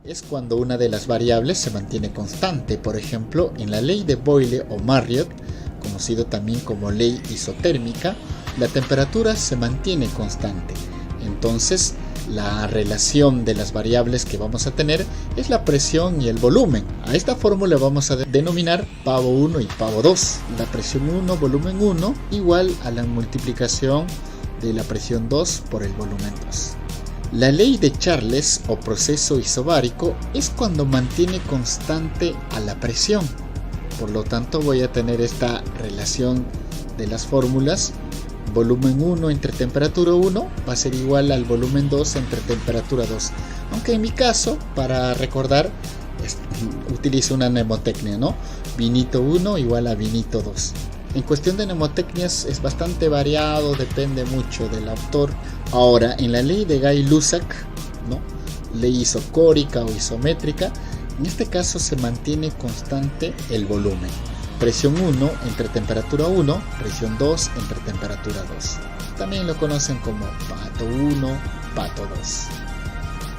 es cuando una de las variables se mantiene constante. Por ejemplo, en la ley de Boyle o Marriott, conocido también como ley isotérmica, la temperatura se mantiene constante. Entonces, la relación de las variables que vamos a tener es la presión y el volumen. A esta fórmula vamos a denominar pavo 1 y pavo 2. La presión 1, volumen 1, igual a la multiplicación de la presión 2 por el volumen 2. La ley de Charles o proceso isobárico es cuando mantiene constante a la presión. Por lo tanto, voy a tener esta relación de las fórmulas. Volumen 1 entre temperatura 1 va a ser igual al volumen 2 entre temperatura 2. Aunque en mi caso, para recordar, utilizo una mnemotecnia, ¿no? Vinito 1 igual a vinito 2. En cuestión de mnemotecnias es bastante variado, depende mucho del autor. Ahora, en la ley de Gay-Lussac, ¿no? Ley isocórica o isométrica, en este caso se mantiene constante el volumen. Presión 1 entre temperatura 1, presión 2 entre temperatura 2. También lo conocen como pato 1, pato 2.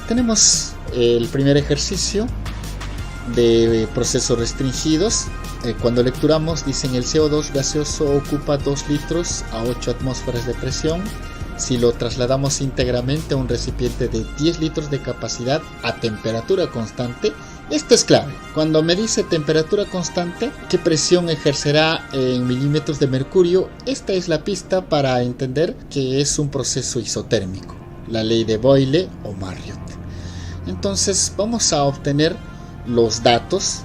Tenemos el primer ejercicio de procesos restringidos. Cuando lecturamos, dicen el CO2 gaseoso ocupa 2 litros a 8 atmósferas de presión. Si lo trasladamos íntegramente a un recipiente de 10 litros de capacidad a temperatura constante, esto es clave. Cuando me dice temperatura constante, ¿qué presión ejercerá en milímetros de mercurio? Esta es la pista para entender que es un proceso isotérmico, la ley de Boyle o Marriott. Entonces vamos a obtener los datos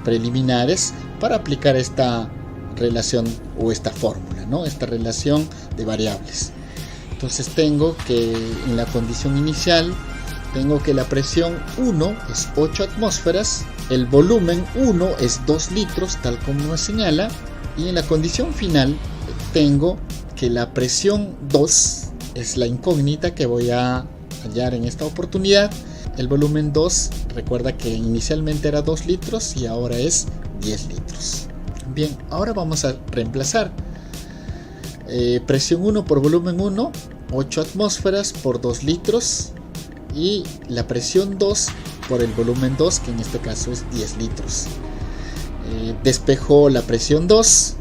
preliminares para aplicar esta relación o esta fórmula, ¿no? Esta relación de variables. Entonces tengo que en la condición inicial tengo que la presión 1 es 8 atmósferas, el volumen 1 es 2 litros tal como me señala, y en la condición final tengo que la presión 2 es la incógnita que voy a hallar en esta oportunidad. El volumen 2, recuerda que inicialmente era 2 litros y ahora es 10 litros. Bien, ahora vamos a reemplazar. Presión 1 por volumen 1, 8 atmósferas por 2 litros. Y la presión 2 por el volumen 2, que en este caso es 10 litros. Despejo la presión 2.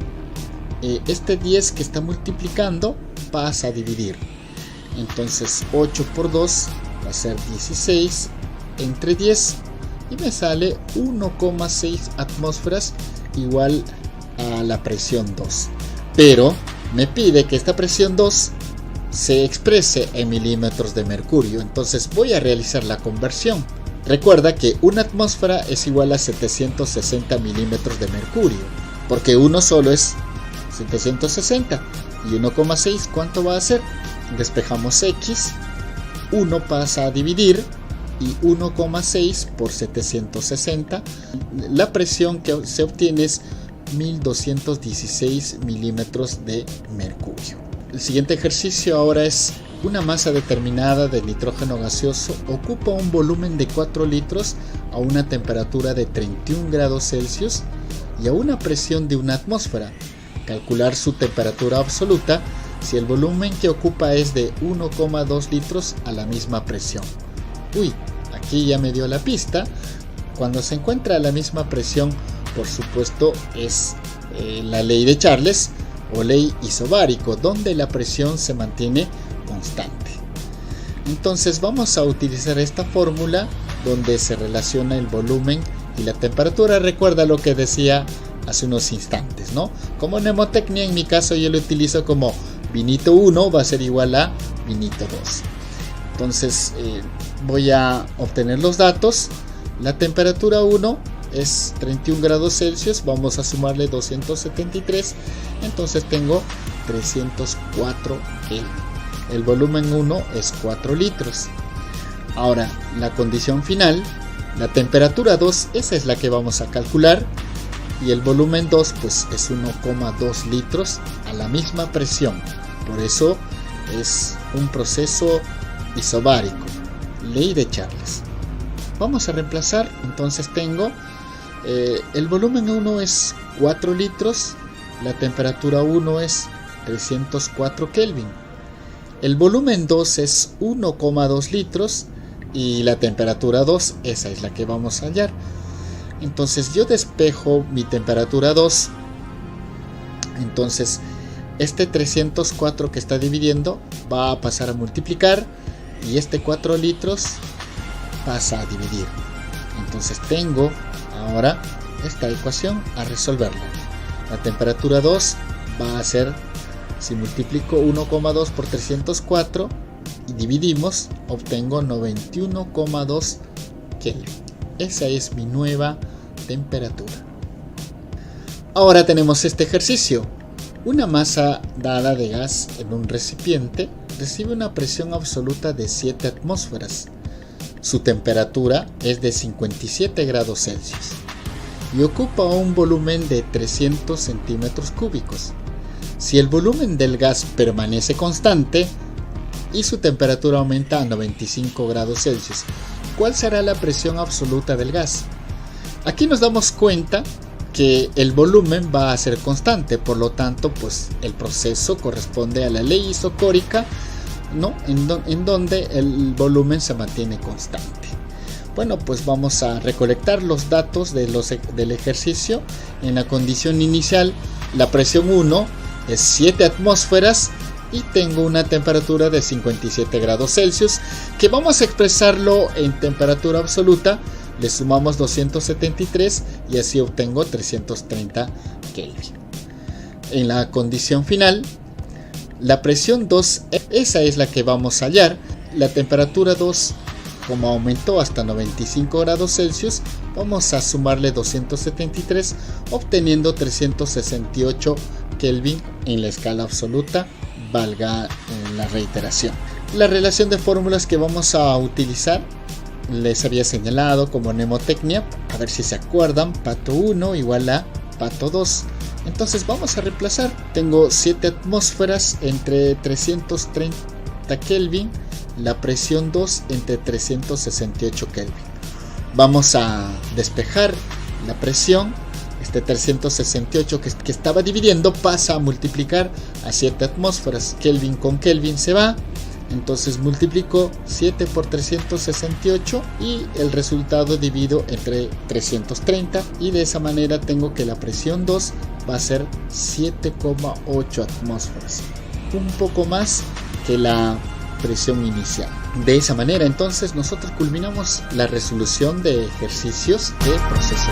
Este 10 que está multiplicando pasa a dividir. Entonces 8 por 2 va a ser 16 entre 10. Y me sale 1,6 atmósferas igual a la presión 2. Pero me pide que esta presión 2 se exprese en milímetros de mercurio. Entonces voy a realizar la conversión. Recuerda que una atmósfera es igual a 760 milímetros de mercurio, porque uno solo es 760 y 1,6 ¿cuánto va a ser? Despejamos x, 1 pasa a dividir y 1,6 por 760, la presión que se obtiene es 1216 milímetros de mercurio. El siguiente ejercicio ahora es una masa determinada de nitrógeno gaseoso ocupa un volumen de 4 litros a una temperatura de 31 grados Celsius y a una presión de una atmósfera. Calcular su temperatura absoluta si el volumen que ocupa es de 1,2 litros a la misma presión. Aquí ya me dio la pista. Cuando se encuentra a la misma presión, por supuesto, es la ley de Charles o ley isobárico, donde la presión se mantiene constante. Entonces vamos a utilizar esta fórmula donde se relaciona el volumen y la temperatura. Recuerda lo que decía hace unos instantes, ¿no? Como mnemotecnia, en mi caso yo lo utilizo como vinito 1 va a ser igual a vinito 2. Entonces voy a obtener los datos. La temperatura 1 es 31 grados Celsius, vamos a sumarle 273, entonces tengo 304 Kelvin. El volumen 1 es 4 litros. Ahora, la condición final, la temperatura 2, esa es la que vamos a calcular, y el volumen 2 pues es 1,2 litros a la misma presión. Por eso es un proceso isobárico, ley de Charles. Vamos a reemplazar, entonces tengo el volumen 1 es 4 litros, la temperatura 1 es 304 Kelvin. El volumen 2 es 1,2 litros, y la temperatura 2, esa es la que vamos a hallar. Entonces yo despejo mi temperatura 2, entonces este 304 que está dividiendo va a pasar a multiplicar y este 4 litros pasa a dividir. Entonces tengo ahora esta ecuación a resolverla. La temperatura 2 va a ser, si multiplico 1,2 por 304 y dividimos, obtengo 91,2 Kelvin. Esa es mi nueva temperatura. Ahora tenemos este ejercicio. Una masa dada de gas en un recipiente recibe una presión absoluta de 7 atmósferas. Su temperatura es de 57 grados Celsius y ocupa un volumen de 300 centímetros cúbicos. Si el volumen del gas permanece constante y su temperatura aumenta a 95 grados Celsius, ¿cuál será la presión absoluta del gas? Aquí nos damos cuenta que el volumen va a ser constante, por lo tanto pues el proceso corresponde a la ley isocórica, ¿no? En donde el volumen se mantiene constante. Bueno, pues vamos a recolectar los datos del ejercicio. En la condición inicial, la presión 1 es 7 atmósferas y tengo una temperatura de 57 grados Celsius, que vamos a expresarlo en temperatura absoluta. Le sumamos 273 y así obtengo 330 Kelvin. En la condición final, la presión 2, esa es la que vamos a hallar. La temperatura 2, como aumentó hasta 95 grados Celsius, vamos a sumarle 273, obteniendo 368 Kelvin en la escala absoluta, valga la reiteración. La relación de fórmulas que vamos a utilizar les había señalado como mnemotecnia, a ver si se acuerdan. Pato 1 igual a pato 2. Entonces vamos a reemplazar. Tengo 7 atmósferas entre 330 Kelvin, la presión 2 entre 368 Kelvin. Vamos a despejar la presión. Este 368 que estaba dividiendo pasa a multiplicar a 7 atmósferas. Kelvin con Kelvin se va. Entonces multiplico 7 por 368 y el resultado divido entre 330 y de esa manera tengo que la presión 2 va a ser 7,8 atmósferas, un poco más que la presión inicial. De esa manera entonces nosotros culminamos la resolución de ejercicios de proceso.